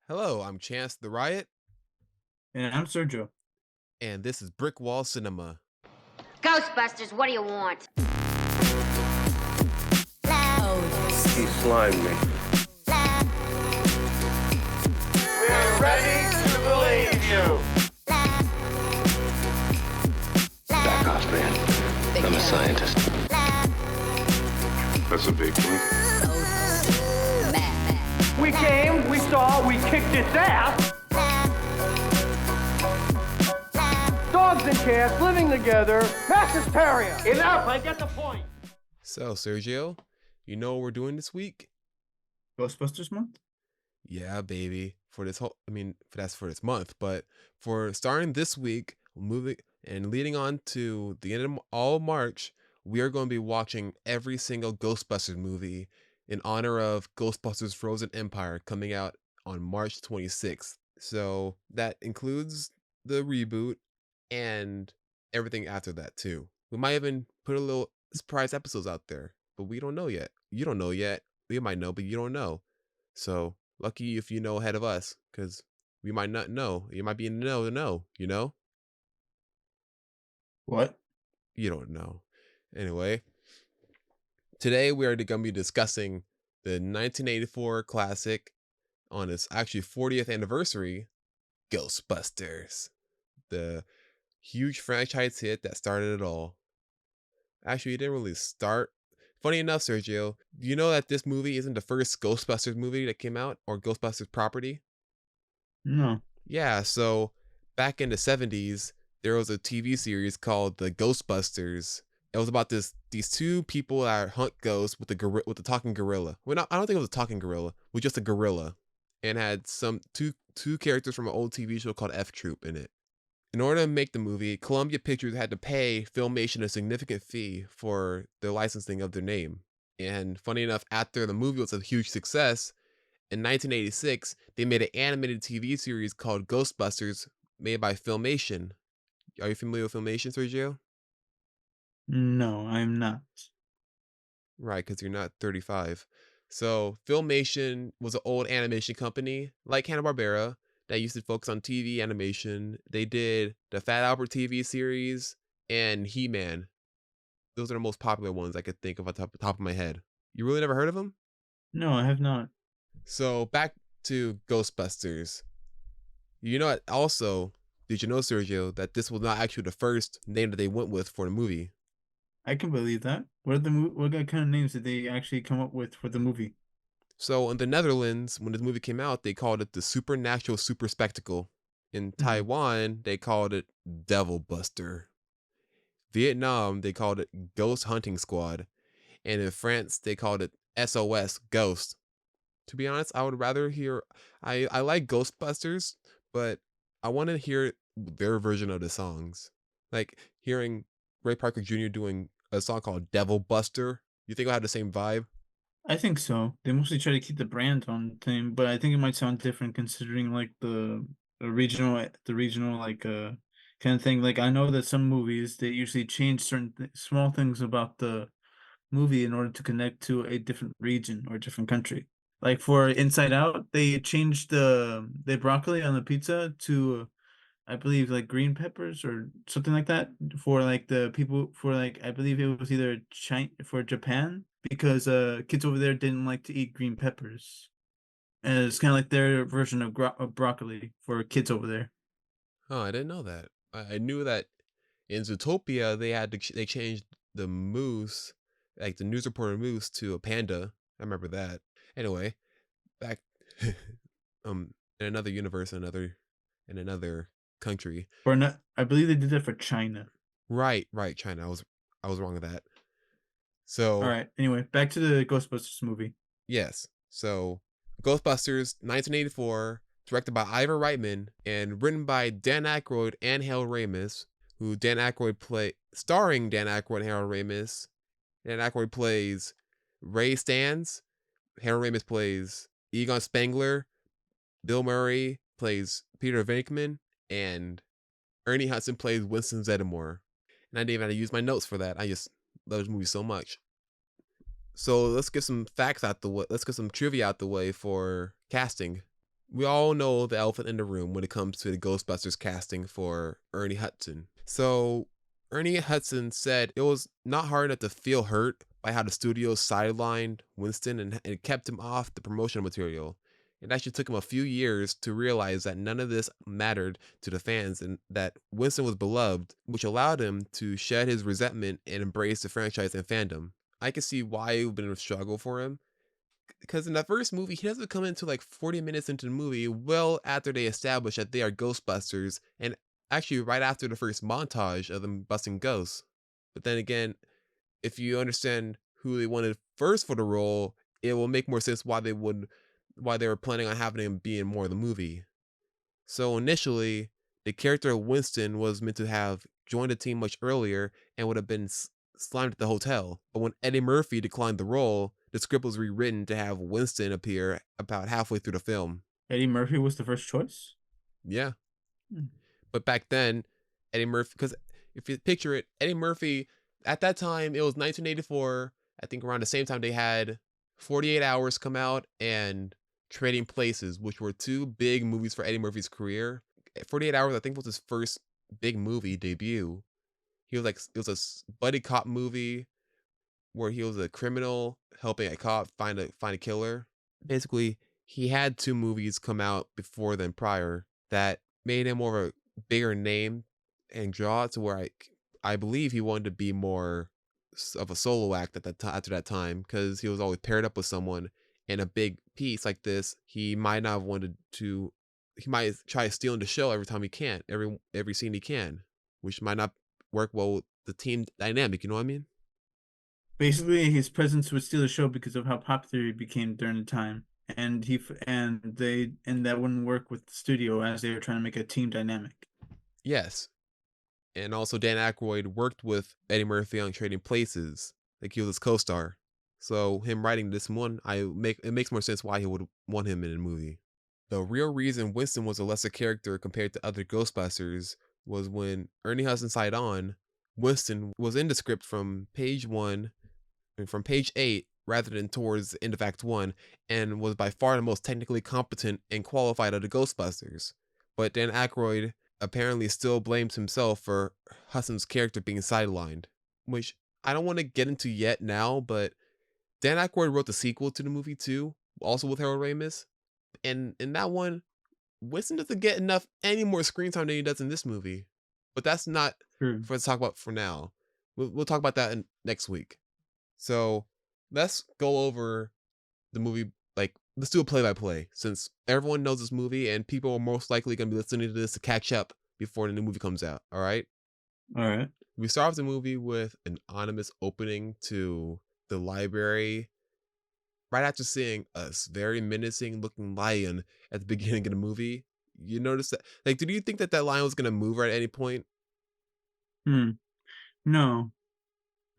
Hello, I'm Chance the Riot, And I'm Sergio. and this is Brick Wall Cinema. Ghostbusters, what do you want? He slimed me. We're ready to believe you. Back off, man. I'm a scientist. That's a big one. We came, we saw, we kicked its ass. Dogs and cats living together, mass hysteria. Enough, I get the point. So, Sergio, you know what we're doing this week? Ghostbusters month? Yeah, baby. For this for this month, but for starting this week, moving and leading on to the end of all of March, we are going to be watching every single Ghostbusters movie in honor of Ghostbusters Frozen Empire coming out on March 26th. So that includes the reboot and everything after that too. We might even put a little surprise episodes out there, but we don't know yet. You don't know yet. We might know, but you don't know. So lucky if you know ahead of us, because we might not know. You might be in the know to know, you know? What? You don't know. Anyway, today we are going to be discussing the 1984 classic on its actually 40th anniversary, Ghostbusters. The huge franchise hit that started it all. Actually, it didn't really start. Funny enough, Sergio, do you know that this movie isn't the first Ghostbusters movie that came out, or Ghostbusters property? No. Yeah, so back in the 70s, there was a TV series called The Ghostbusters. It was about these two people that hunt ghosts with the talking gorilla. Well, I don't think it was a talking gorilla. It was just a gorilla, and had some two characters from an old TV show called F Troop in it. In order to make the movie, Columbia Pictures had to pay Filmation a significant fee for the licensing of their name. And funny enough, after the movie was a huge success, in 1986, they made an animated TV series called Ghostbusters, made by Filmation. Are you familiar with Filmation, Sergio? No, I'm not. Right, because you're not 35. So Filmation was an old animation company, like Hanna-Barbera, that used to focus on TV animation. They did the Fat Albert TV series and He-Man. Those are the most popular ones I could think of on top of my head. You really never heard of them? No, I have not. So back to Ghostbusters. You know what? Also, did you know, Sergio, that this was not actually the first name that they went with for the movie? I can believe that. What kind of names did they actually come up with for the movie? So in the Netherlands, when this movie came out, they called it the Supernatural Super Spectacle. In Taiwan, they called it Devil Buster. Vietnam, they called it Ghost Hunting Squad. And in France, they called it SOS Ghost. To be honest, I would rather hear... I like Ghostbusters, but I want to hear their version of the songs. Like hearing Ray Parker Jr. doing a song called Devil Buster. You think I'll have the same vibe? I think so. They mostly try to keep the brand on thing, but I think it might sound different considering like the regional like kind of thing. Like I know that some movies they usually change certain small things about the movie in order to connect to a different region or a different country. Like for Inside Out, they changed the broccoli on the pizza to I believe like green peppers or something like that for like the people for like I believe it was either China for Japan because kids over there didn't like to eat green peppers. And it's kind of like their version of broccoli for kids over there. Oh, I didn't know that. I knew that in Zootopia they changed the moose, like the news reporter moose, to a panda. I remember that. Anyway, back in another universe, in another country. Or not, I believe they did that for China. Right, China. I was wrong with that. All So right. Anyway, back to the Ghostbusters movie. yes. So Ghostbusters 1984, directed by Ivor Reitman and written by Dan Aykroyd and Harold Ramis, who starring Dan Aykroyd and Harold Ramis. Dan Aykroyd plays Ray Stantz, Harold Ramis plays Egon Spengler, Bill Murray plays Peter Venkman, and Ernie Hudson plays Winston Zeddemore. And I didn't even have to use my notes for that. I just love this movie so much. So let's get some facts out the way. Let's get some trivia out the way for casting. We all know the elephant in the room when it comes to the Ghostbusters casting for Ernie Hudson. So, Ernie Hudson said it was not hard enough to feel hurt by how the studio sidelined Winston and kept him off the promotional material. It actually took him a few years to realize that none of this mattered to the fans and that Winston was beloved, which allowed him to shed his resentment and embrace the franchise and fandom. I can see why it would have been a struggle for him, because in that first movie, he doesn't come into like 40 minutes into the movie, well after they establish that they are Ghostbusters, and actually right after the first montage of them busting ghosts. But then again, if you understand who they wanted first for the role, it will make more sense why they were planning on having him be in more of the movie. So initially, the character of Winston was meant to have joined the team much earlier and would have been slimed at the hotel. But when Eddie Murphy declined the role, the script was rewritten to have Winston appear about halfway through the film. Eddie Murphy was the first choice? Yeah. Hmm. But back then, Eddie Murphy, because if you picture it, Eddie Murphy, at that time, it was 1984. I think around the same time they had 48 Hours come out and Trading Places, which were two big movies for Eddie Murphy's career. 48 Hours, I think, was his first big movie debut. He was like, it was a buddy cop movie where he was a criminal helping a cop find a killer. Basically, he had two movies come out before then prior that made him more of a bigger name and draw to where I believe he wanted to be more of a solo act at after that time, because he was always paired up with someone. In a big piece like this, he might not have wanted to. He might try stealing the show every time he can, every scene he can, which might not work well with the team dynamic. You know what I mean? Basically, his presence would steal the show because of how popular he became during the time, and that wouldn't work with the studio as they were trying to make a team dynamic. Yes. And also Dan Aykroyd worked with Eddie Murphy on Trading Places, like he was his co-star. So him writing this one, it makes more sense why he would want him in a movie. The real reason Winston was a lesser character compared to other Ghostbusters was when Ernie Hudson signed on, Winston was in the script from page 1 and from page 8 rather than towards the end of Act 1, and was by far the most technically competent and qualified of the Ghostbusters. But Dan Aykroyd apparently still blames himself for Hudson's character being sidelined, which I don't want to get into yet now, but Dan Aykroyd wrote the sequel to the movie too, also with Harold Ramis, and in that one, Winston doesn't get any more screen time than he does in this movie. But that's not True. for us to talk about for now. We'll talk about that next week. So let's go over the movie. Like, let's do a play-by-play, since everyone knows this movie and people are most likely going to be listening to this to catch up before the new movie comes out. All right. We start off the movie with an ominous opening to the library right after seeing a very menacing looking lion at the beginning of the movie. You notice that? Like, did you think that lion was going to move at any point? No,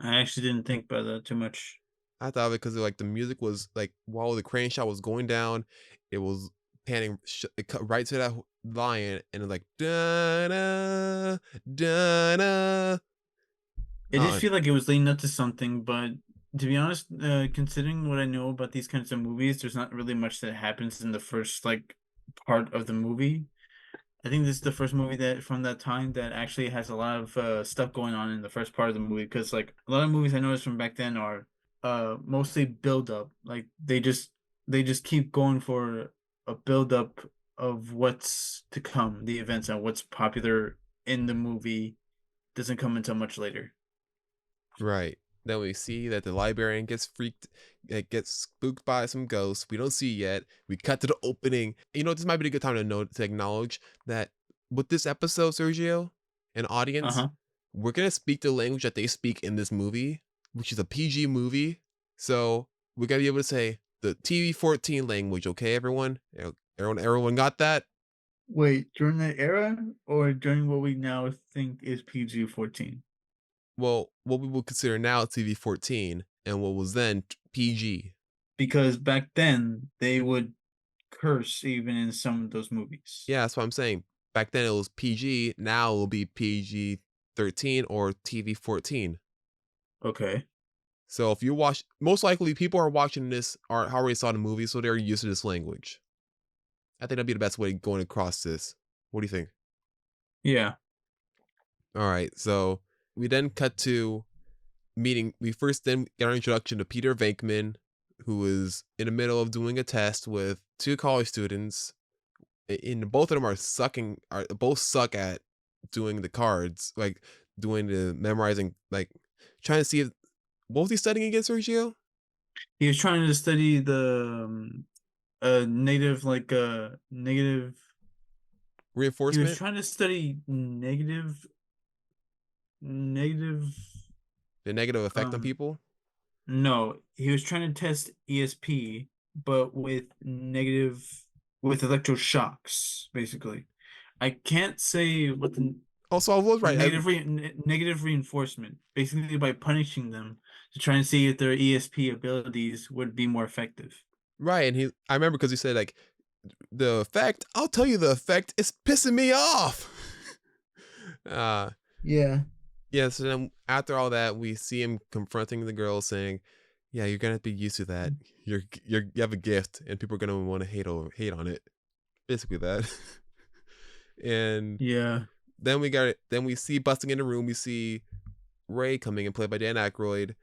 I actually didn't think about that too much. I thought of it because like the music was like, while the crane shot was going down, it was panning, it cut right to that lion, and it was like da da da da. It did feel like it was leading up to something, but to be honest, considering what I know about these kinds of movies, there's not really much that happens in the first like part of the movie. I think this is the first movie that from that time that actually has a lot of stuff going on in the first part of the movie, because like a lot of movies I noticed from back then are mostly build up. Like they just keep going for a build up of what's to come, the events and what's popular in the movie doesn't come until much later. Right. Then we see that the librarian gets gets spooked by some ghosts. We don't see yet. We cut to the opening. You know, this might be a good time to acknowledge that with this episode, Sergio, an audience, we're going to speak the language that they speak in this movie, which is a PG movie. So we're going to be able to say the TV-14 language, okay, everyone? Everyone got that? Wait, during that era or during what we now think is PG-14? Well, what we would consider now TV-14 and what was then PG. Because back then they would curse even in some of those movies. Yeah, that's what I'm saying. Back then it was PG, now it will be PG-13 or TV-14. Okay. So if you watch, most likely people are watching this are already saw the movie, so they're used to this language. I think that'd be the best way going across this. What do you think? Yeah. All right, so we then cut to meeting. We first then get our introduction to Peter Venkman, who is in the middle of doing a test with two college students. And both of them are both suck at doing the cards, like doing the memorizing, like trying to see if, what was he studying against, Sergio? He was trying to study the negative, negative. He was Reinforcement, trying to study negative. the negative effect on Um, people. no, he was trying to test ESP, but with electroshocks, basically. I can't say what the Also, I was right. negative reinforcement, basically by punishing them to try and see if their ESP abilities would be more effective. Right, and I remember because he said like the effect. I'll tell you the effect. It's pissing me off. uh Yeah. yeah. So then after all that, we see him confronting the girl, saying, "Yeah, you're gonna be used to that. You have a gift, and people are gonna want to hate on it." Basically that. And Yeah. then we see busting in the room. We see Ray coming and played by Dan Aykroyd,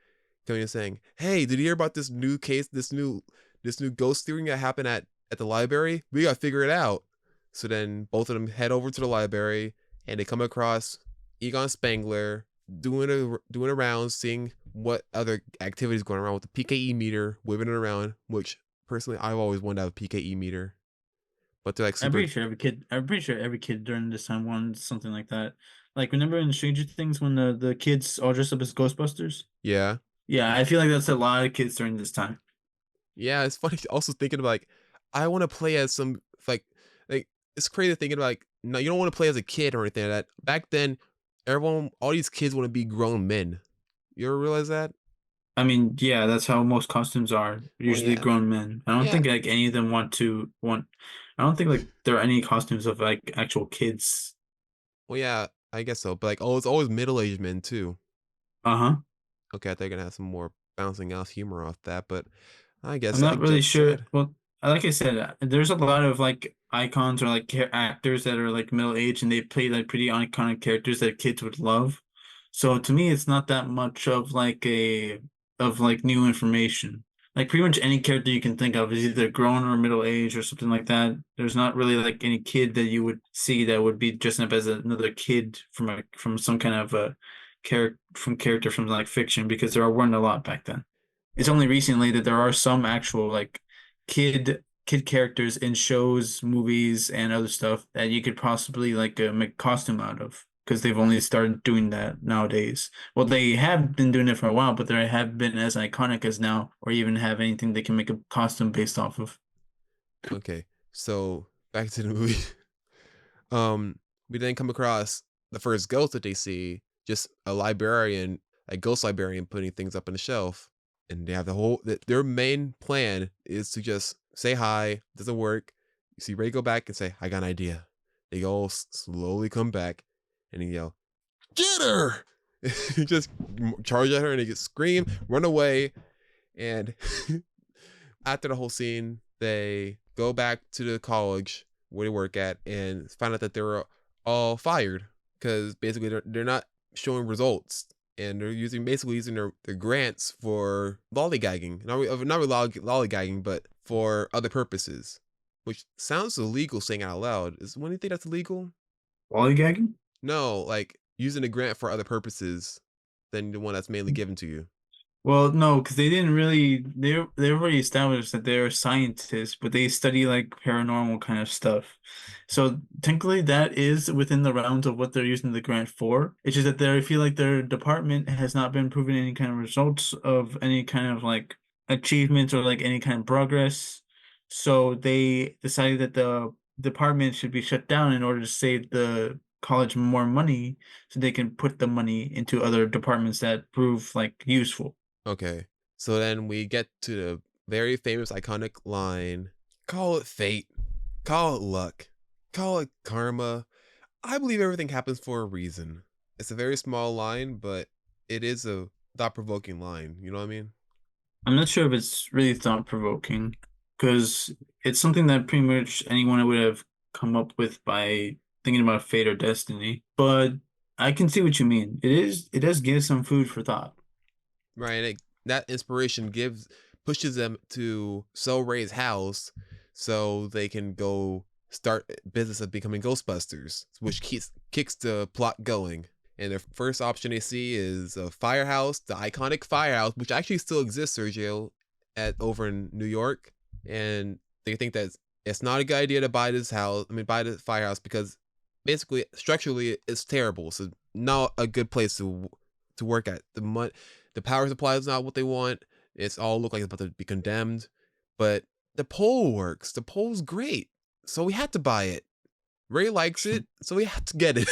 coming and saying, "Hey, did you hear about this new case? This new ghost theory that happened at the library? We gotta figure it out." So then both of them head over to the library, and they come across Egon Spangler doing a round, seeing what other activities going around with the PKE meter, waving it around. Which personally, I've always wanted to have a PKE meter, but they're like I'm super. pretty sure every kid during this time wanted something like that. Like, remember in Stranger Things when the kids all dressed up as Ghostbusters? Yeah, Yeah, I feel like that's a lot of kids during this time. yeah. It's funny also thinking about like, I want to play as some like it's crazy thinking about like, no, you don't want to play as a kid or anything like that. Back then, all these kids want to be grown men. You ever realize that? I mean, yeah, that's how most costumes are. Well, Usually yeah, grown men. I don't yeah. think like any of them want. I don't think like there are any costumes of like actual kids. Well, yeah, I guess so. But like, oh, it's always middle-aged men too. Uh-huh. Okay, I thought you're gonna have some more bouncing off humor off that, but I I'm guess not like really Judge sure. said. Well, like I said, there's a lot of like icons or like actors that are like middle aged and they play like pretty iconic characters that kids would love. So to me, it's not that much of like new information. Like pretty much any character you can think of is either grown or middle aged or something like that. There's not really like any kid that you would see that would be dressing up as another kid from some kind of a character from like fiction because there weren't a lot back then. It's only recently that there are some actual like kid characters in shows, movies, and other stuff that you could possibly like make costume out of because they've only started doing that nowadays. Well, they have been doing it for a while, but they have been as iconic as now, or even have anything they can make a costume based off of. Okay, so back to the movie. Um, we then come across the first ghost that they see, just a librarian, a ghost librarian putting things up on the shelf. And they have their main plan is to just say hi, doesn't work. You see Ray go back and say, "I got an idea." They all slowly come back and he yell, "Get her!" He just charge at her and he gets scream, run away. And after the whole scene, they go back to the college where they work at and find out that they were all fired because basically they're not showing results and they're basically using their grants for lollygagging. Not really lollygagging, but for other purposes, which sounds illegal saying out loud. When do you think that's illegal? Lollygagging? No, like using a grant for other purposes than the one that's mainly given to you. Well, no, because they didn't really. They already established that they're scientists, but they study like paranormal kind of stuff. So technically, that is within the realms of what they're using the grant for. It's just that they feel like their department has not been proven any kind of results of any kind of like achievements or like any kind of progress. So they decided that the department should be shut down in order to save the college more money, so they can put the money into other departments that prove like useful. Okay. So then we get to the very famous iconic line, "Call it fate, call it luck, call it karma. I believe everything happens for a reason." It's a very small line, but it is a thought-provoking line. You know what I mean? I'm not sure if it's really thought provoking because it's something that pretty much anyone would have come up with by thinking about fate or destiny. But I can see what you mean. It does give some food for thought. Right. And that inspiration pushes them to sell Ray's house so they can go start business of becoming Ghostbusters, which kicks the plot going. And the first option they see is a firehouse, the iconic firehouse, which actually still exists, Sergio, over in New York. And they think that it's not a good idea to buy this house. I mean, buy the firehouse because basically structurally it's terrible. So not a good place to work at. The power supply is not what they want. It's all look like it's about to be condemned. But the pole works. The pole's great. So we had to buy it. Ray likes it, so we had to get it.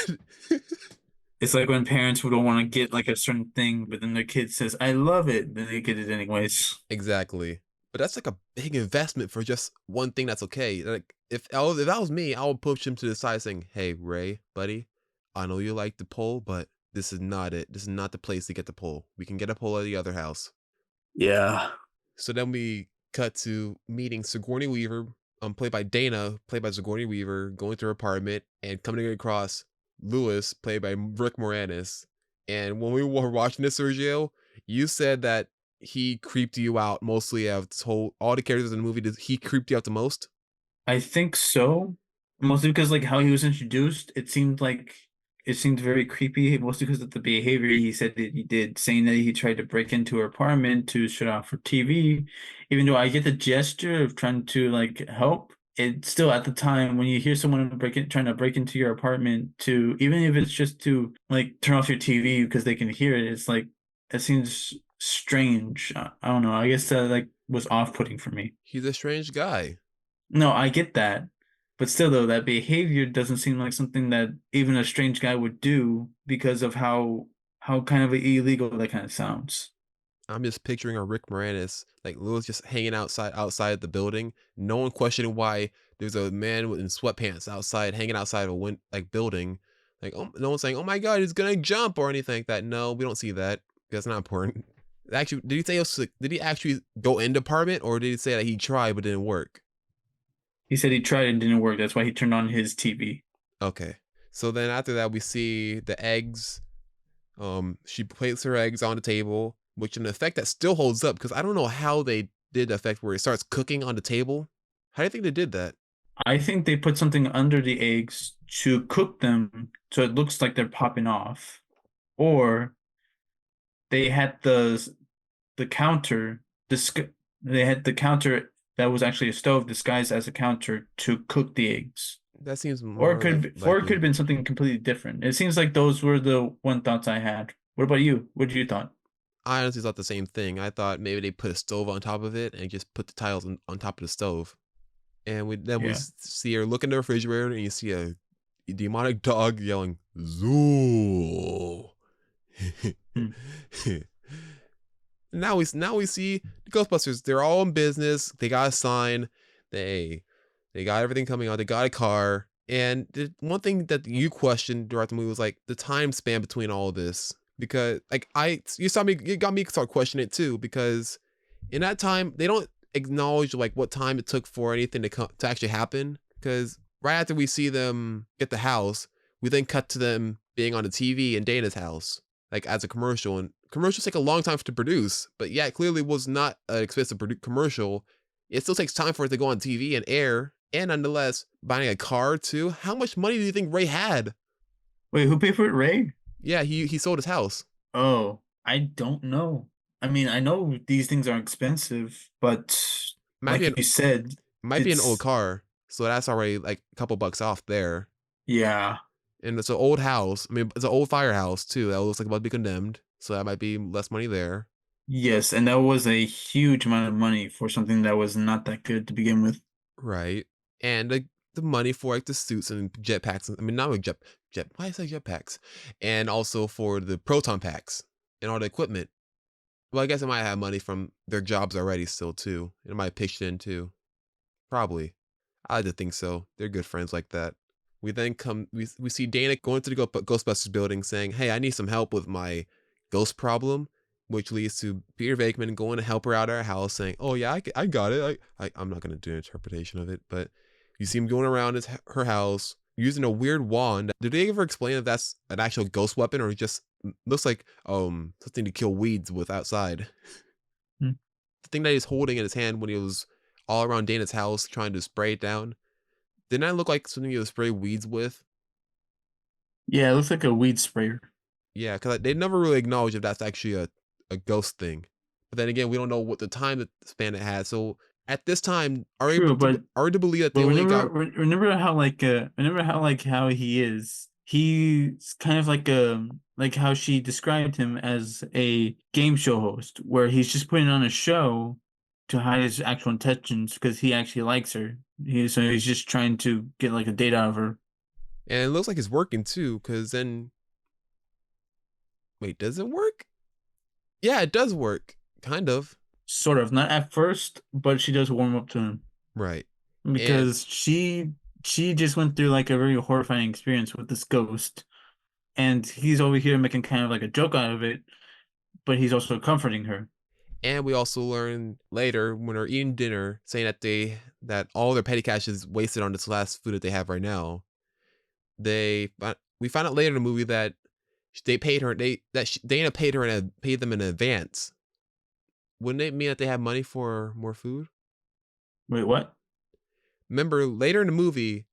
It's like when parents would want to get like a certain thing, but then their kid says, "I love it," then they get it anyways. Exactly. But that's like a big investment for just one thing that's okay. Like if that was me, I would push him to the side saying, "Hey, Ray, buddy, I know you like the pole, but this is not it. This is not the place to get the pole. We can get a pole at the other house." Yeah. So then we cut to meeting Sigourney Weaver, played by Dana, played by Sigourney Weaver, going to her apartment and coming across Lewis, played by Rick Moranis. And when we were watching this, Sergio, you said that he creeped you out mostly of all the characters in the movie. Did he creeped you out the most? I think so. Mostly because like how he was introduced, it seemed very creepy, mostly because of the behavior he said that he did, saying that he tried to break into her apartment to shut off her TV. Even though I get the gesture of trying to like help, it still at the time when you hear someone trying to break into your apartment to even if it's just to like turn off your TV because they can hear it, it's like it seems strange. I don't know. I guess that like was off-putting for me. He's a strange guy. No, I get that. But still, though, that behavior doesn't seem like something that even a strange guy would do because of how kind of illegal that kind of sounds. I'm just picturing a Rick Moranis, like Lewis just hanging outside the building. No one questioning why there's a man in sweatpants outside, hanging outside a building. Like, oh, no one's saying, "Oh my God, he's gonna jump" or anything like that. No, we don't see that. That's not important. Actually, did he say did he actually go in the apartment, or did he say that he tried but didn't work? He said he tried and didn't work. That's why he turned on his TV. Okay. So then after that, we see the eggs. She places her eggs on the table, which an effect that still holds up because I don't know how they did the effect where it starts cooking on the table. How do you think they did that? I think they put something under the eggs to cook them so it looks like they're popping off. Or they had the counter, they had the counter that was actually a stove disguised as a counter to cook the eggs. That seems Or more it could have been something completely different. It seems like those were the one thoughts I had. What about you? What did you thought? I honestly thought the same thing. I thought maybe they put a stove on top of it and just put the tiles on top of the stove. And we Yeah. see her look in the refrigerator and you see a demonic dog yelling "Zoo." Hmm. Now we see the Ghostbusters. They're all in business. They got a sign. They got everything coming out. They got a car. And the one thing that you questioned throughout the movie was like the time span between all of this. Because like you got me start questioning it too. Because in that time they don't acknowledge like what time it took for anything to actually happen. Because right after we see them get the house, we then cut to them being on the TV in Dana's house, like as a commercial. And commercials take a long time to produce, but yeah, it clearly was not an expensive commercial. It still takes time for it to go on TV and air. And nonetheless, buying a car too. How much money do you think Ray had? Wait, who paid for it? Ray? Yeah, he sold his house. Oh, I don't know. I mean, I know these things are expensive, but Might be like you said, might be an old it's car, so that's already like a couple bucks off there. yeah. And it's an old house. I mean, it's an old firehouse too. That looks like about to be condemned, so that might be less money there. Yes, and that was a huge amount of money for something that was not that good to begin with. Right. And the money for like the suits and jetpacks. I mean, not like jet. Why did I say jetpacks? And also for the proton packs and all the equipment. Well, I guess it might have money from their jobs already still too. It might have pitched in too. Probably. I like to think so. They're good friends like that. We then we see Dana going to the Ghostbusters building saying, "Hey, I need some help with my ghost problem." which leads to Peter Venkman going to help her out at her house, saying, "Oh yeah, I got it." I'm not gonna do an interpretation of it, but you see him going around her house using a weird wand. Did they ever explain if that's an actual ghost weapon or just looks like something to kill weeds with outside? Hmm. The thing that he's holding in his hand when he was all around Dana's house trying to spray it down, didn't that look like something you would spray weeds with? Yeah, it looks like a weed sprayer. Yeah, because they never really acknowledge if that's actually a ghost thing. But then again, we don't know what the time span it had. So at this time, True, but are we to believe that they But only got? remember how like how he is. He's kind of like how she described him as a game show host, where he's just putting on a show to hide his actual intentions because he actually likes her. So he's just trying to get like a date out of her. And it looks like it's working too, because then, wait, does it work? Yeah, it does work, kind of. Sort of, not at first, but she does warm up to him Right. And because she just went through like a very horrifying experience with this ghost, and he's over here making kind of like a joke out of it, but he's also comforting her. And we also learn later when they're eating dinner, saying that all their petty cash is wasted on this last food that they have right now. We find out later in the movie that they paid her. Dana paid her and paid them in advance. Wouldn't it mean that they have money for more food? Wait, what? Remember later in the movie,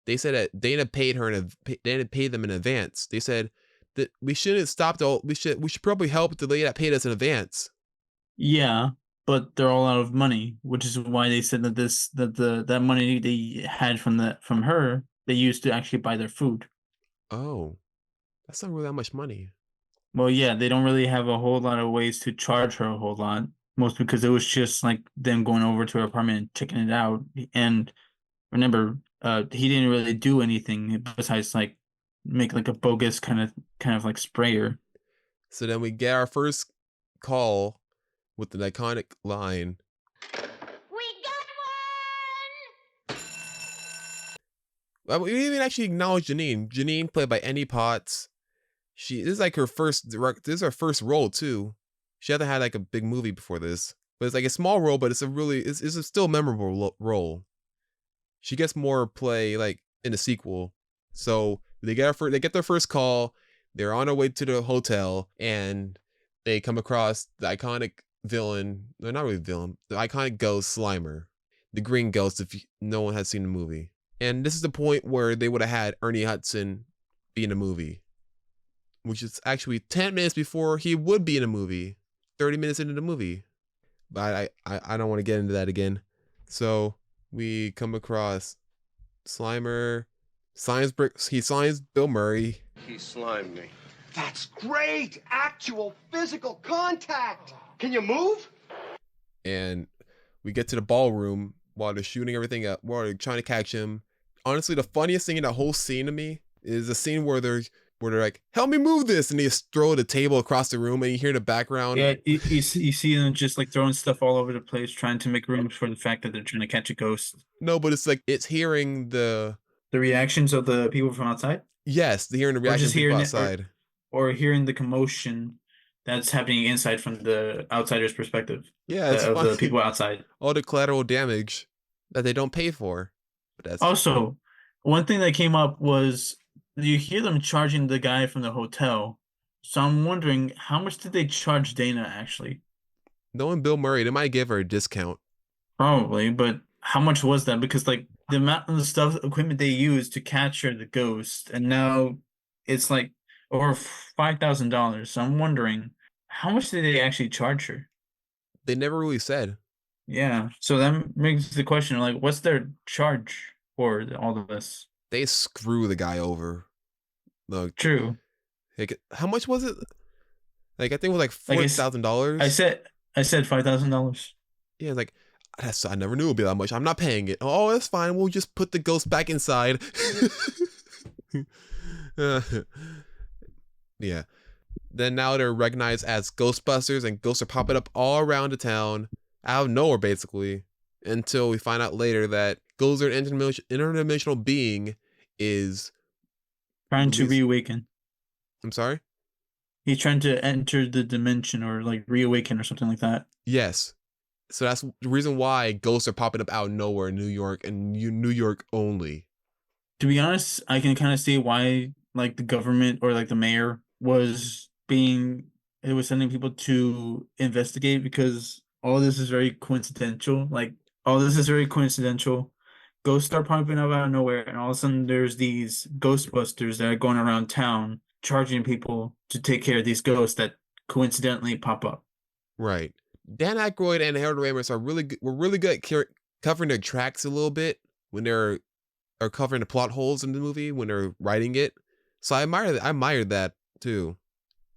they said that Dana paid them in advance. They said that we shouldn't stop we should probably help the lady that paid us in advance. Yeah, but they're all out of money, which is why they said that that money they had from her they used to actually buy their food. Oh, that's not really that much money. Well, yeah, they don't really have a whole lot of ways to charge her a whole lot. Most because it was just like them going over to her apartment and checking it out. And remember, he didn't really do anything besides like make like a bogus kind of like sprayer. So then we get our first call with the iconic line. We got one! Well, we didn't even actually acknowledge Janine. Janine, played by Annie Potts. This is like her first this is her first role too. She hasn't had like a big movie before this, but it's like a small role, but it's a still memorable role. She gets more play like in the sequel. So they get their first call. They're on their way to the hotel, and they come across the iconic villain. They're not really villain. The iconic ghost Slimer, the green ghost. If no one has seen the movie, and this is the point where they would have had Ernie Hudson be in the movie, which is actually 10 minutes before he would be in a movie, 30 minutes into the movie. But I don't want to get into that again. So we come across Slimer. He signs Bill Murray. He slimed me. That's great! Actual physical contact! Can you move? And we get to the ballroom while they're shooting everything up, while they're trying to catch him. Honestly, the funniest thing in that whole scene to me is the scene where they're like, "Help me move this," and they just throw the table across the room, and you hear in the background. Yeah, you see them just like throwing stuff all over the place, trying to make room for the fact that they're trying to catch a ghost. No, but it's like it's hearing the reactions of the people from outside. Yes, hearing the reactions of people outside, or hearing the commotion that's happening inside from the outsider's perspective. Yeah, it's of the people outside. All the collateral damage that they don't pay for. But that's also one thing that came up was you hear them charging the guy from the hotel. So I'm wondering, how much did they charge Dana actually? Knowing Bill Murray, they might give her a discount. Probably, but how much was that? Because like the amount of the equipment they used to capture the ghost, and now it's like over $5,000. So I'm wondering, how much did they actually charge her? They never really said. Yeah, so that makes the question, like, what's their charge for all of this? They screw the guy over. Look, true. Like, how much was it? Like, I think it was like $4,000. I said $5,000. Yeah, like I never knew it would be that much. I'm not paying it. Oh, that's fine. We'll just put the ghost back inside. Yeah. Then now they're recognized as Ghostbusters, and ghosts are popping up all around the town, out of nowhere, basically. Until we find out later that Gozer, an interdimensional being, is trying to reawaken. I'm sorry? He's trying to enter the dimension or like reawaken or something like that. Yes. So that's the reason why ghosts are popping up out of nowhere in New York and New York only. To be honest, I can kind of see why like the government or like the mayor was sending people to investigate, because all this is very coincidental. Like all this is very coincidental. Ghosts start popping up out of nowhere, and all of a sudden there's these Ghostbusters that are going around town charging people to take care of these ghosts that coincidentally pop up. Right. Dan Aykroyd and Harold Ramis were really good at covering their tracks a little bit when they're are covering the plot holes in the movie when they're writing it. So I admired that too.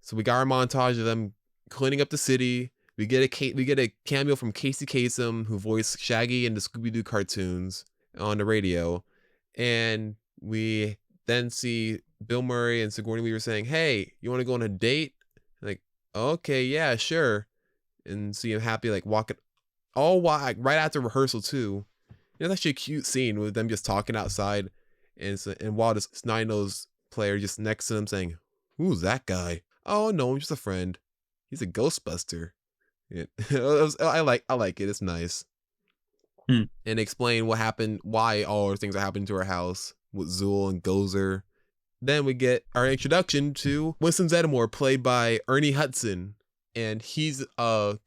So we got our montage of them cleaning up the city. We get a cameo from Casey Kasem, who voiced Shaggy in the Scooby-Doo cartoons on the radio. And we then see Bill Murray and Sigourney Weaver saying, "Hey, you want to go on a date?" Like, okay, yeah, sure. And see him happy, like walking all while like, right after rehearsal too. It's actually a cute scene with them just talking outside, and while this snide-nosed player just next to them saying, "Who's that guy?" "Oh no, I'm just a friend. He's a Ghostbuster." Yeah. I like it. It's nice. Hmm. And explain what happened, why all things are happening to our house with Zool and Gozer. Then we get our introduction to Winston Zeddemore, played by Ernie Hudson, and he's a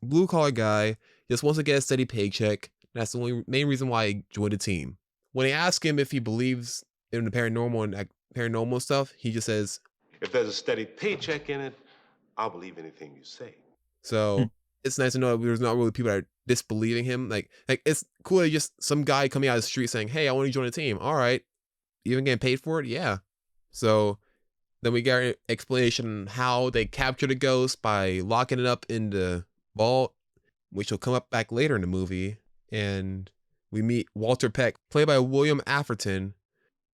blue collar guy, just wants to get a steady paycheck. That's the only main reason why he joined the team. When they ask him if he believes in the paranormal and paranormal stuff, he just says, "If there's a steady paycheck in it, I'll believe anything you say." So it's nice to know that there's not really people that are disbelieving him. Like it's cool that just some guy coming out of the street saying, "Hey, I want to join the team." All right, even getting paid for it, yeah. So then we get an explanation on how they captured a ghost by locking it up in the vault, which will come up back later in the movie. And we meet Walter Peck, played by William Atherton.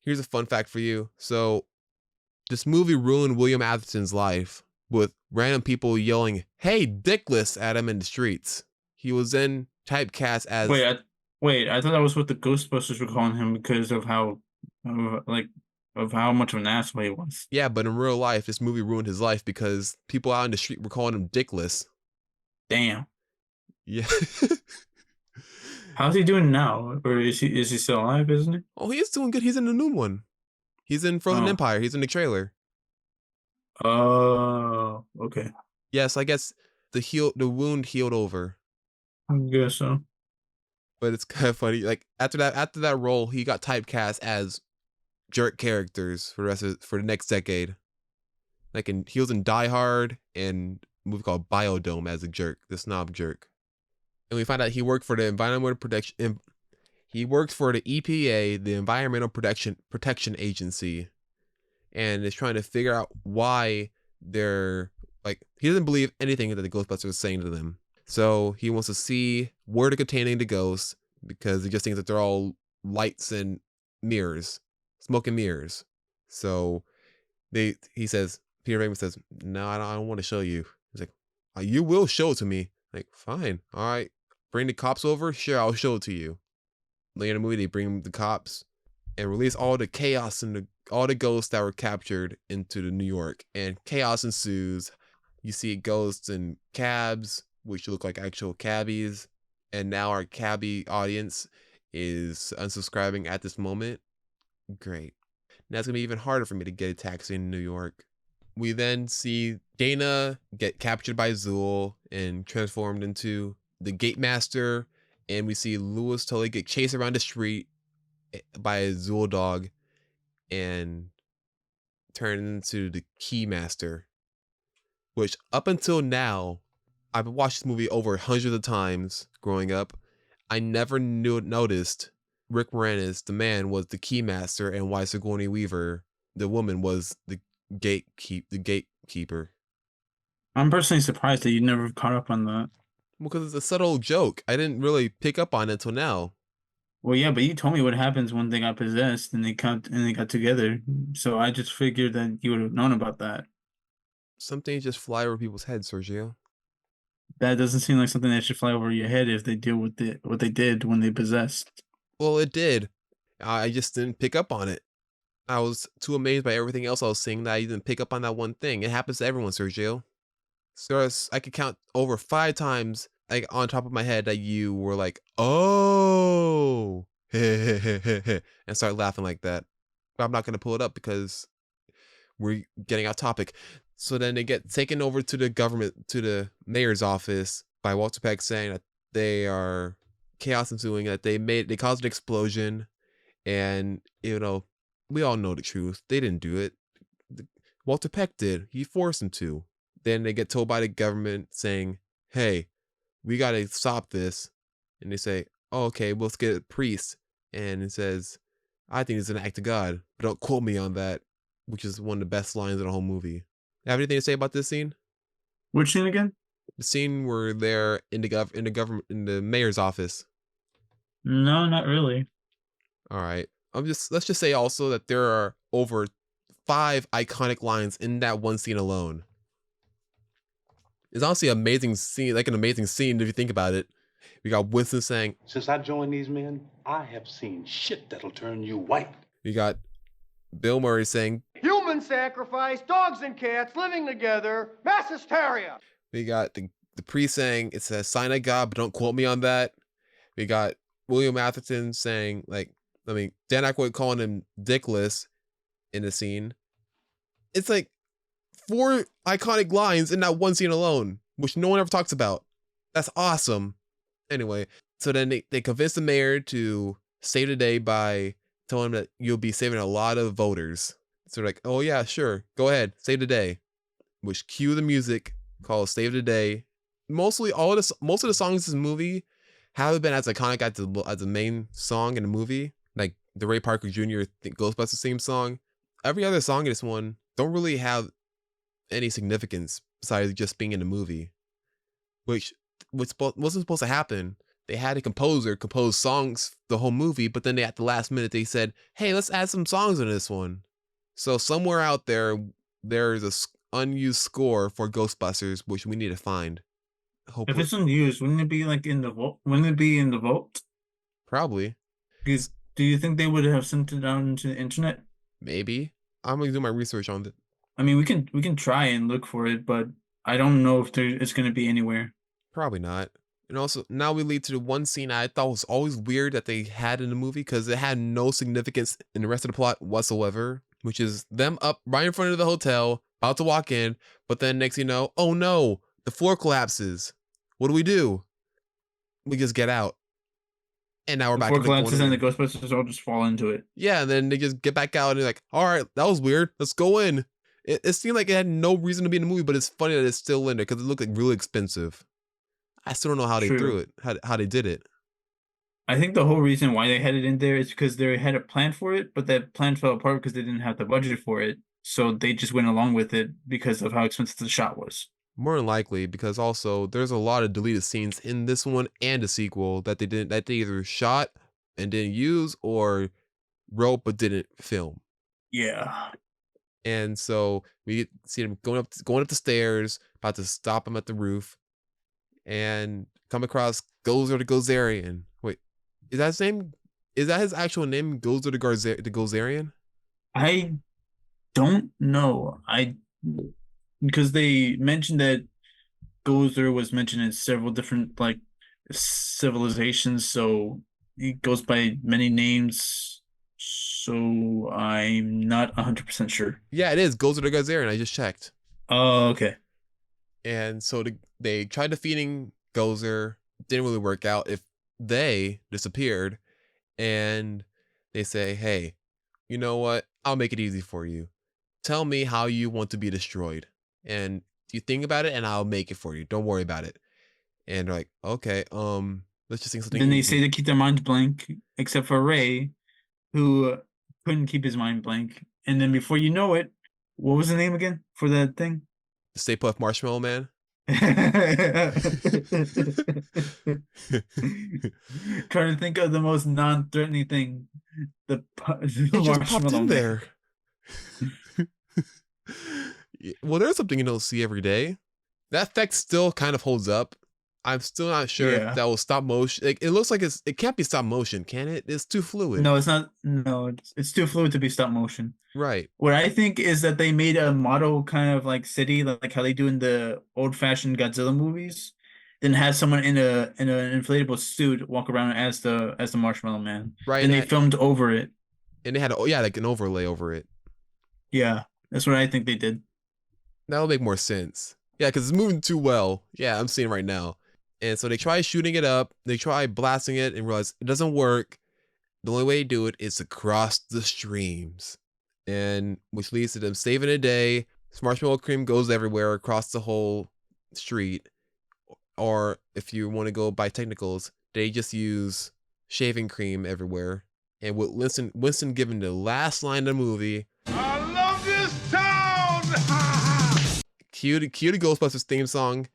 Here's a fun fact for you. So this movie ruined William Atherton's life with random people yelling, "Hey, Dickless," at him in the streets. He was then typecast as... I thought that was what the Ghostbusters were calling him because of how much of an asshole he was. Yeah, but in real life, this movie ruined his life because people out in the street were calling him Dickless. Damn. Yeah. How's he doing now? Or is he still alive, isn't he? Oh, he is doing good. He's in the new one. He's in Frozen Empire. He's in the trailer. Oh, okay. Yes, I guess the wound healed over. I guess so. But it's kind of funny. Like after that role, he got typecast as jerk characters for the next decade. Like he was in Die Hard and a movie called Biodome as a jerk, the snob jerk. And we find out he worked for the Environmental Protection. He works for the EPA, the Environmental Protection Agency, and is trying to figure out why they're like, he doesn't believe anything that the Ghostbusters is saying to them. So he wants to see where they're containing the ghosts because he just thinks that they're all lights and mirrors, smoke and mirrors. So Peter Raymond says, "No, I don't want to show you." He's like, "You will show it to me." Like, fine, all right. Bring the cops over? Sure, I'll show it to you. Later in the movie, they bring the cops and release all the chaos and all the ghosts that were captured into the New York. And chaos ensues. You see ghosts in cabs, which look like actual cabbies. And now our cabbie audience is unsubscribing at this moment. Great. Now it's going to be even harder for me to get a taxi in New York. We then see Dana get captured by Zool and transformed into the Gate Master, and we see Louis Tully get chased around the street by a Zool dog and turn into the Key Master, which up until now, I've watched this movie over hundreds of times growing up. I never noticed Rick Moranis, the man, was the Key Master, and why Sigourney Weaver, the woman, was the gatekeeper. I'm personally surprised that you never caught up on that. Well, because it's a subtle joke. I didn't really pick up on it until now. Well, yeah, but you told me what happens when they got possessed and they got together. So I just figured that you would have known about that. Some things just fly over people's heads, Sergio. That doesn't seem like something that should fly over your head if they deal with what they did when they possessed. Well, it did. I just didn't pick up on it. I was too amazed by everything else I was seeing that I didn't pick up on that one thing. It happens to everyone, Sergio. So I could count over 5 times, like, on top of my head that you were like, "Oh," and start laughing like that. But I'm not gonna pull it up because we're getting off topic. So then they get taken over to the government, to the mayor's office by Walter Peck, saying that they are chaos ensuing, that they caused an explosion, and we all know the truth. They didn't do it. Walter Peck did. He forced them to. Then they get told by the government saying, "Hey, we gotta stop this," and they say, "Oh, okay, well, let's get a priest," and it says, "I think it's an act of God, but don't quote me on that," which is one of the best lines in the whole movie. Have anything to say about this scene? Which scene again? The scene where they're in the government, in the mayor's office. No, not really. All right. Let's just say also that there are over 5 iconic lines in that one scene alone. It's honestly an amazing scene, like an amazing scene if you think about it. We got Winston saying, Since I joined these men, I have seen shit that'll turn you white. we got Bill Murray saying, Human sacrifice, dogs and cats living together, mass hysteria. we got the priest saying, "It's a sign of God, but don't quote me on that." We got William Atherton saying, Dan Aykroyd calling him Dickless in the scene. It's like 4 iconic lines in that one scene alone, which no one ever talks about. That's awesome. Anyway, so then they convince the mayor to save the day by telling him that you'll be saving a lot of voters. So they're like, "Oh yeah, sure, go ahead, save the day." Which cue the music called "Save the Day." Most of the songs in this movie haven't been as iconic as the main song in the movie, like the Ray Parker Jr. Ghostbusters theme song. Every other song in this one don't really have any significance besides just being in the movie, which wasn't supposed to happen. They had a composer compose songs the whole movie, but then at the last minute they said, "Hey, let's add some songs in this one." So somewhere out there is a unused score for Ghostbusters, which we need to find. If it's unused, wouldn't it be like in the vault? Wouldn't it be in the vault? Probably. Because do you think they would have sent it out into the internet? Maybe. I'm gonna do my research on it. I mean, we can try and look for it, but I don't know if it's going to be anywhere. Probably not. And also, now we lead to the one scene I thought was always weird that they had in the movie because it had no significance in the rest of the plot whatsoever, which is them up right in front of the hotel, about to walk in, but then next thing you know, oh no, the floor collapses. What do? We just get out. And now we're back in Before the collapses corner. and the Ghostbusters all just fall into it. Yeah, and then they just get back out and they're like, "All right, that was weird. Let's go in." It seemed like it had no reason to be in the movie, but it's funny that it's still in there because it looked like really expensive. I still don't know how they threw it, how they did it. I think the whole reason why they had it in there is because they had a plan for it, but that plan fell apart because they didn't have the budget for it. So they just went along with it because of how expensive the shot was. More than likely, because also there's a lot of deleted scenes in this one and the sequel that they either shot and didn't use or wrote but didn't film. Yeah. And so we see them going up the stairs, about to stop him at the roof, and come across Gozer the Gozerian. Wait, is that his name? Is that his actual name, Gozer the Gozerian? I don't know. Because they mentioned that Gozer was mentioned in several different like civilizations, so he goes by many names. So I'm not 100% sure. Yeah, it is Gozer the Gozerian. I just checked. Oh, okay. And so they tried defeating Gozer, didn't really work out. If they disappeared, and they say, "Hey, you know what? I'll make it easy for you. Tell me how you want to be destroyed, and you think about it, and I'll make it for you. Don't worry about it." And they're like, "Okay, let's just think something." Then they easy." say to keep their minds blank, except for Ray, who couldn't keep his mind blank. And then before you know it, what was the name again for that thing? Stay Puft Marshmallow Man. Trying to think of the most non-threatening thing. The It just popped marshmallow in man. there. Well, there's something you don't see every day. That effect still kind of holds up. I'm still not sure if Yeah. that was stop motion. It looks like it can't be stop motion, can it? It's too fluid. No, it's not. No, it's too fluid to be stop motion. Right. What I think is that they made a model kind of like city, like how they do in the old-fashioned Godzilla movies, then have someone in an inflatable suit walk around as the Marshmallow Man. Right. Then they filmed over it. And they had like an overlay over it. Yeah, that's what I think they did. That'll make more sense. Yeah, because it's moving too well. Yeah, I'm seeing right now. And so they try shooting it up. They try blasting it and realize it doesn't work. The only way to do it is to cross the streams. And which leads to them saving a day. Marshmallow cream goes everywhere across the whole street. Or if you want to go by technicals, they just use shaving cream everywhere. And with Winston giving the last line of the movie, I love this town! cue the Ghostbusters theme song,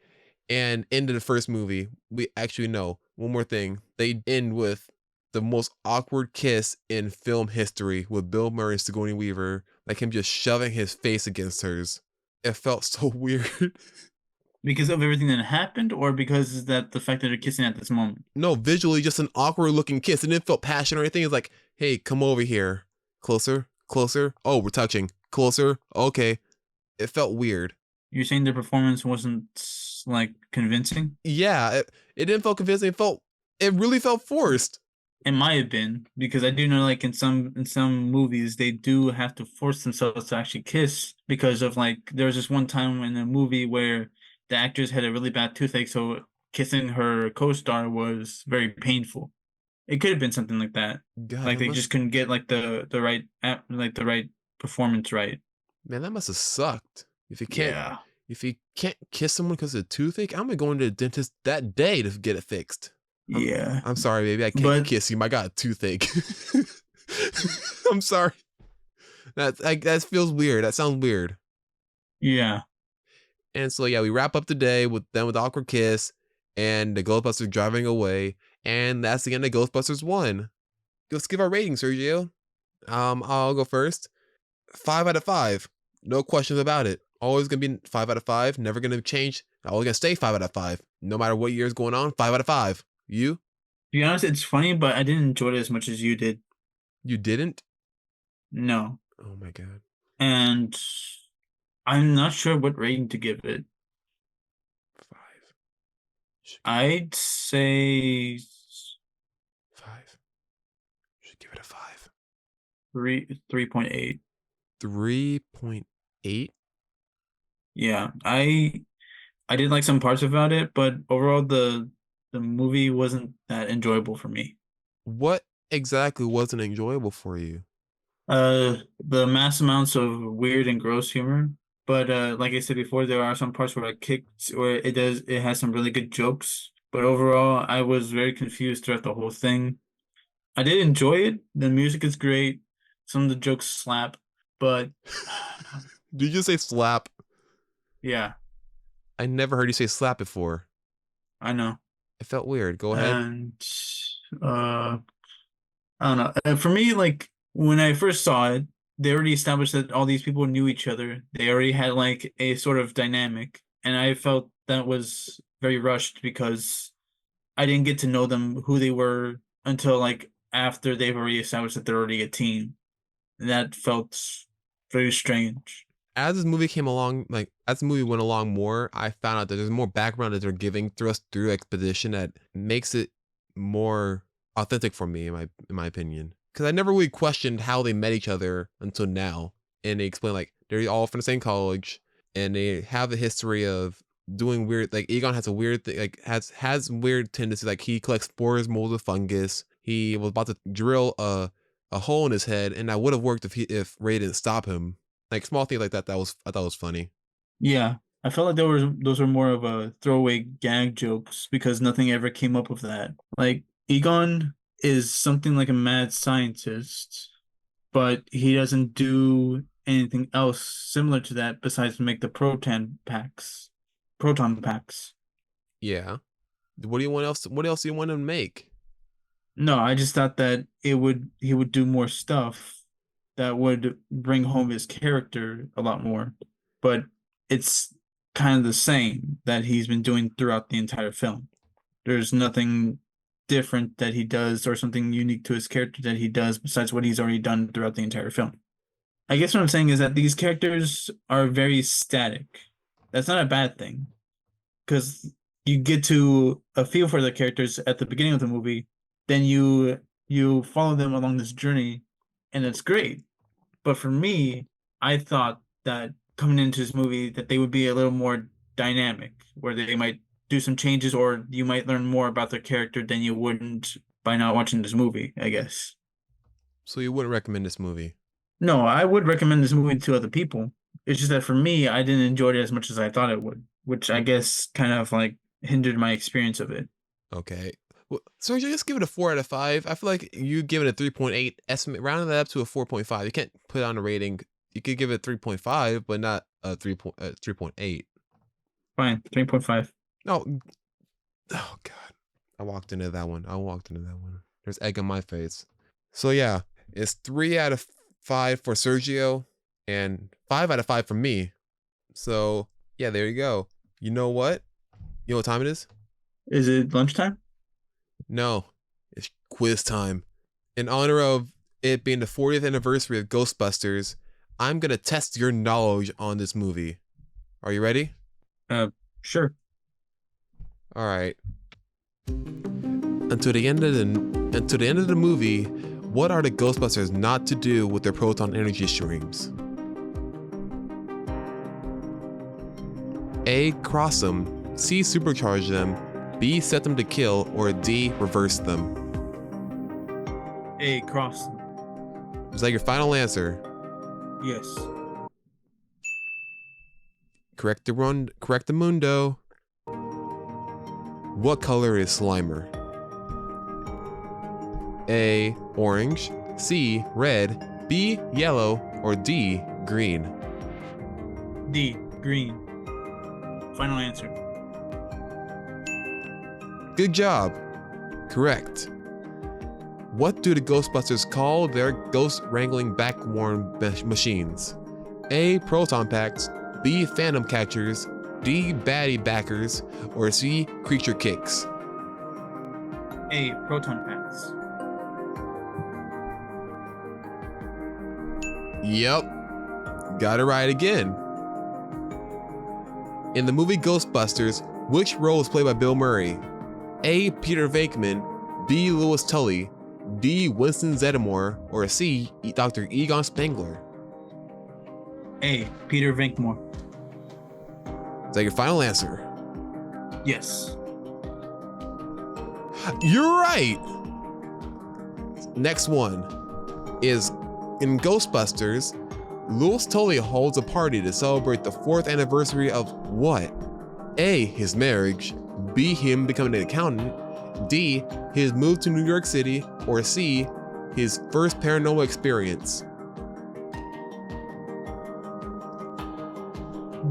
and end of the first movie. We actually know one more thing. They end with the most awkward kiss in film history with Bill Murray and Sigourney Weaver, like him just shoving his face against hers. It felt so weird. Because of everything that happened, or because is that the fact that they're kissing at this moment? No, visually just an awkward looking kiss. It didn't feel passion or anything. It's like, hey, come over here. Closer, closer. Oh, we're touching. Closer. Okay. It felt weird. You're saying their performance wasn't like convincing? Yeah, it didn't feel convincing. It really felt forced. It might have been, because I do know like in some movies they do have to force themselves to actually kiss, because of like there was this one time in a movie where the actress had a really bad toothache, so kissing her co-star was very painful. It could have been something like that. God, Like they just couldn't get like the right performance right. Man, that must have sucked. If you Yeah. can't kiss someone because of toothache, I'm gonna go into the dentist that day to get it fixed. Yeah. I'm sorry, baby. I can't But kiss you. I got a toothache. I'm sorry. That feels weird. That sounds weird. yeah. And so yeah, we wrap up the day with them with the awkward kiss and the Ghostbusters driving away, and that's the end of Ghostbusters 1. Let's give our rating, Sergio. I'll go first. 5 out of 5. No questions about it. Always gonna be 5 out of 5. Never gonna change. Always gonna stay 5 out of 5. No matter what year is going on, 5 out of 5. You? To be honest, it's funny, but I didn't enjoy it as much as you did. You didn't? No. Oh my god. And I'm not sure what rating to give it. 5. I'd say 5. Should give it a 5. 3.8. 3.8. Yeah. I did like some parts about it, but overall the movie wasn't that enjoyable for me. What exactly wasn't enjoyable for you? The mass amounts of weird and gross humor, but like I said before, there are some parts where it has some really good jokes, but overall I was very confused throughout the whole thing. I did enjoy it. The music is great. Some of the jokes slap, but Did you just say slap? yeah, I never heard you say slap before. I know. It felt weird. Go ahead. And I don't know. For me, like when I first saw it, they already established that all these people knew each other. They already had like a sort of dynamic, and I felt that was very rushed because I didn't get to know them, who they were, until like after they've already established that they're already a team. And that felt very strange. As this movie came along, like as the movie went along more, I found out that there's more background that they're giving through us through exposition that makes it more authentic for me, in my opinion. Because I never really questioned how they met each other until now, and they explain like they're all from the same college, and they have a history of doing weird. Like Egon has a weird thing, like has weird tendencies. Like he collects spores, molds of fungus. He was about to drill a hole in his head, and that would have worked if Ray didn't stop him. Like small things like that. I thought was funny. Yeah, I felt like those were more of a throwaway gag jokes because nothing ever came up of that. Like Egon is something like a mad scientist, but he doesn't do anything else similar to that besides make the proton packs. Yeah. What do you want else? What else do you want him to make? No, I just thought that he would do more stuff that would bring home his character a lot more. But it's kind of the same that he's been doing throughout the entire film. There's nothing different that he does or something unique to his character that he does besides what he's already done throughout the entire film. I guess what I'm saying is that these characters are very static. That's not a bad thing, because you get to a feel for the characters at the beginning of the movie, then you follow them along this journey, and it's great. But for me, I thought that coming into this movie that they would be a little more dynamic, where they might do some changes, or you might learn more about their character than you wouldn't by not watching this movie, I guess. So you wouldn't recommend this movie? No, I would recommend this movie to other people. It's just that for me, I didn't enjoy it as much as I thought it would, which I guess kind of like hindered my experience of it. Okay. Well, Sergio, just give it a 4 out of 5. I feel like you give it a 3.8 estimate, rounding that up to a 4.5. You can't put on a rating. You could give it 3.5, but not a 3.8. Fine, 3.5. No. Oh God. I walked into that one. There's egg on my face. So yeah, it's 3 out of 5 for Sergio and 5 out of 5 for me. So yeah, there you go. You know what? You know what time it is? Is it lunchtime? No, it's quiz time. In honor of it being the 40th anniversary of Ghostbusters, I'm gonna test your knowledge on this movie. Are you ready? Sure. All right. Until the end of the movie, what are the Ghostbusters not to do with their proton energy streams? A. Cross them. C. Supercharge them. B. Set them to kill. Or D. Reverse them. A, cross. Is that your final answer? Yes. Correct the mundo. What color is Slimer? A. Orange. C. Red. B. Yellow. Or D. Green. D, green. Final answer. Good job. Correct. What do the Ghostbusters call their ghost wrangling backworn machines? A. Proton packs. B. Phantom catchers. D. Baddie backers. Or C. Creature kicks. A, proton packs. Yep. Got it right again. In the movie Ghostbusters, which role is played by Bill Murray? A. Peter Venkman. B. Louis Tully. D. Winston Zeddemore. Or C. Dr. Egon Spengler. A, Peter Venkman. Is that your final answer? Yes. You're right. Next one is in Ghostbusters, Louis Tully holds a party to celebrate the 4th anniversary of what? A. His marriage. B. Him becoming an accountant. D. His move to New York City. Or C. His first paranormal experience.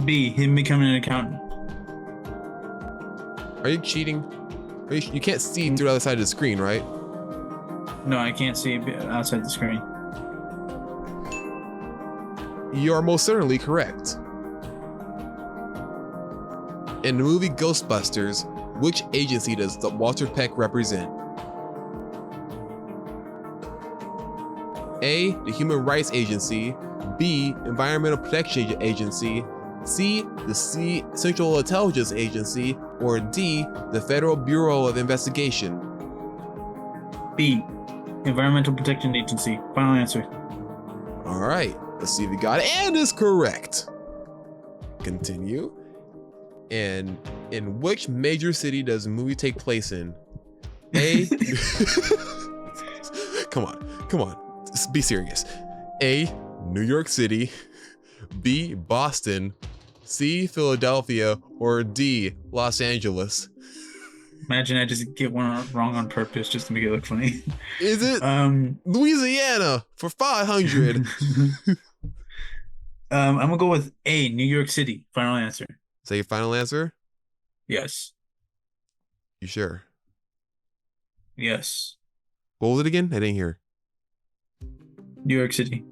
B, him becoming an accountant. Are you cheating? You can't see through the other side of the screen, right? No, I can't see outside the screen. You are most certainly correct. In the movie Ghostbusters, which agency does Walter Peck represent? A. The Human Rights Agency. B. Environmental Protection Agency. C. The Central Intelligence Agency. Or D. The Federal Bureau of Investigation. B, Environmental Protection Agency. Final answer. All right, let's see if you got it. And it's correct. Continue. And in which major city does the movie take place in? A. Come on. Be serious. A. New York City. B. Boston. C. Philadelphia. Or D. Los Angeles. Imagine I just get one wrong on purpose just to make it look funny. Is it Louisiana for 500? I'm gonna go with A, New York City. Final answer. Is that your final answer? Yes. You sure? Yes. What was it again? I didn't hear. New York City.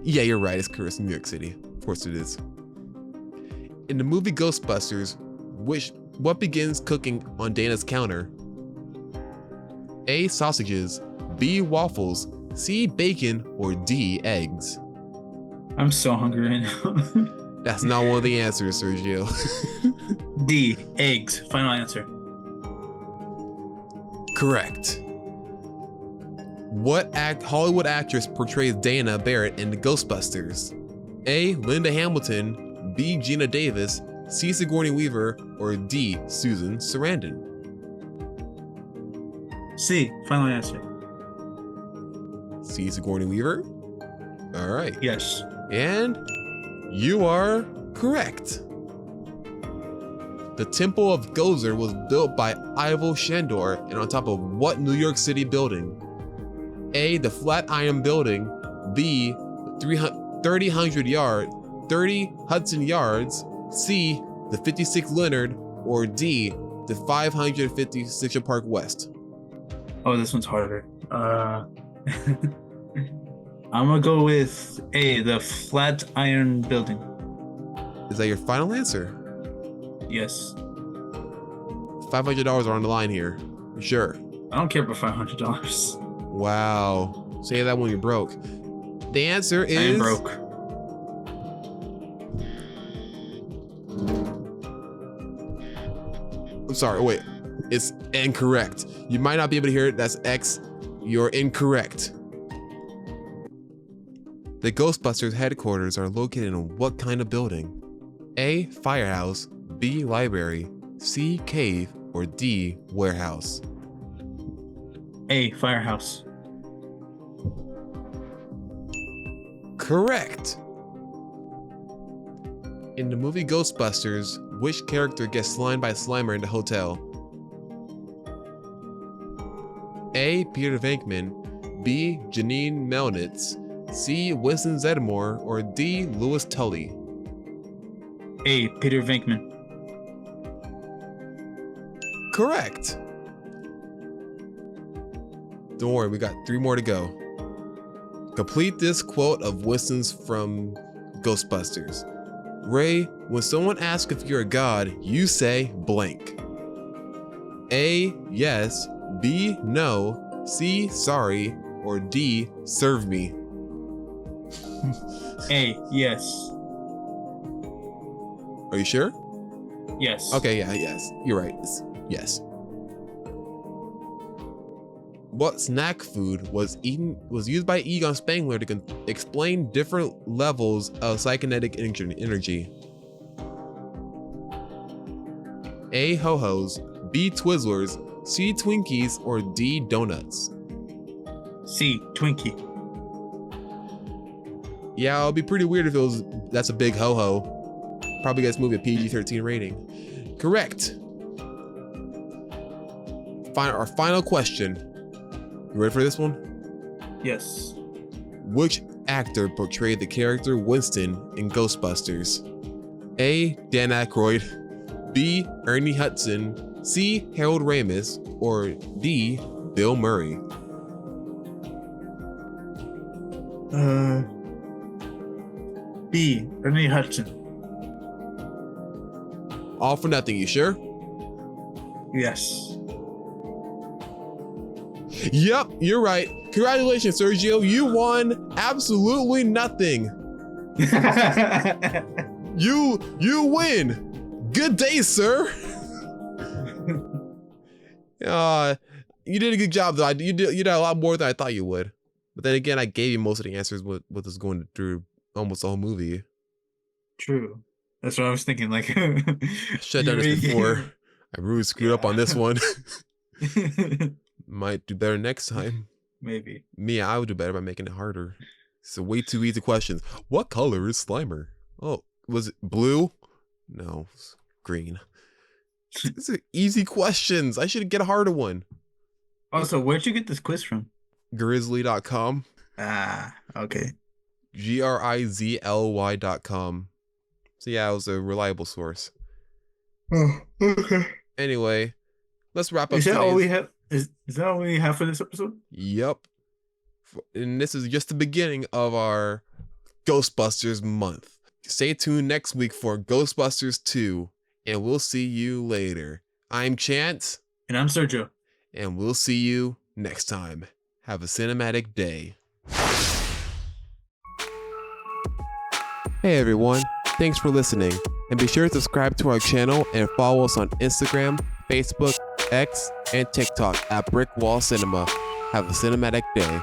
Yeah, you're right. It's New York City. Of course it is. In the movie Ghostbusters, What begins cooking on Dana's counter? A. Sausages, B. Waffles, C. Bacon, or D. Eggs? I'm so hungry right now. That's not one of the answers, Sergio. D. Eggs. Final answer. Correct. What Hollywood actress portrays Dana Barrett in the Ghostbusters? A. Linda Hamilton, B. Gina Davis, C. Sigourney Weaver, or D. Susan Sarandon? C. Final answer. C. Sigourney Weaver? All right. Yes. And you are correct. The Temple of Gozer was built by Ivo Shandor and on top of what New York City building? A. The Flatiron Building, B. 30 Hudson Yards, C. The 56 Leonard, or D. The 550 Section Park West? Oh, this one's harder. I'm gonna go with A. The Flatiron Building. Is that your final answer? Yes. $500 are on the line here. You sure? I don't care about $500. Wow. Say that when you're broke. The answer is... I am broke. I'm sorry, wait. It's incorrect. You might not be able to hear it. That's X. You're incorrect. The Ghostbusters headquarters are located in what kind of building? A. Firehouse, B. Library, C. Cave, or D. Warehouse? A. Firehouse. Correct. In the movie Ghostbusters, which character gets slimed by a Slimer in the hotel? A. Peter Venkman, B. Janine Melnitz, C. Winston Zeddemore, or D. Louis Tully? A. Peter Venkman. Correct. Don't worry, we got 3 more to go. Complete this quote of Winston's from Ghostbusters. Ray, when someone asks if you're a god, you say blank. A. Yes, B. No, C. Sorry, or D. Serve me? A. Yes. Are you sure? Yes. Okay, yeah, yes. You're right. Yes. What snack food was used by Egon Spengler to explain different levels of psychokinetic energy? A. Ho-Hos, B. Twizzlers, C. Twinkies, or D. Donuts? C. Twinkie. Yeah, it'll be pretty weird if that's a big ho-ho. Probably gets movie a PG-13 rating. Correct. Our final question. You ready for this one? Yes. Which actor portrayed the character Winston in Ghostbusters? A. Dan Aykroyd, B. Ernie Hudson, C. Harold Ramis, or D. Bill Murray? B. Ernie Hudson. All for nothing, you sure? Yes. Yep, you're right. Congratulations, Sergio. You won absolutely nothing. You win. Good day, sir. You did a good job, though. You did a lot more than I thought you would. But then again, I gave you most of the answers with us going through almost the whole movie. True. That's what I was thinking. Like, Should have done this before. I really screwed up on this one. Might do better next time. Maybe. Me, I would do better by making it harder. It's a way too easy questions. What color is Slimer? Oh, was it blue? No, it's green. These are easy questions. I should get a harder one. Also, where'd you get this quiz from? Grizzly.com. Ah, okay. GRIZLY.com. So yeah, it was a reliable source. Oh, okay. Anyway, let's wrap up. Is that all we have? Is that all we have for this episode? Yep. And this is just the beginning of our Ghostbusters month. Stay tuned next week for Ghostbusters 2 and we'll see you later. I'm Chance, And I'm Sergio. and we'll see you next time. Have a cinematic day. Hey everyone, thanks for listening, and be sure to subscribe to our channel and follow us on Instagram, Facebook, X, and TikTok at Brick Wall Cinema. Have a cinematic day.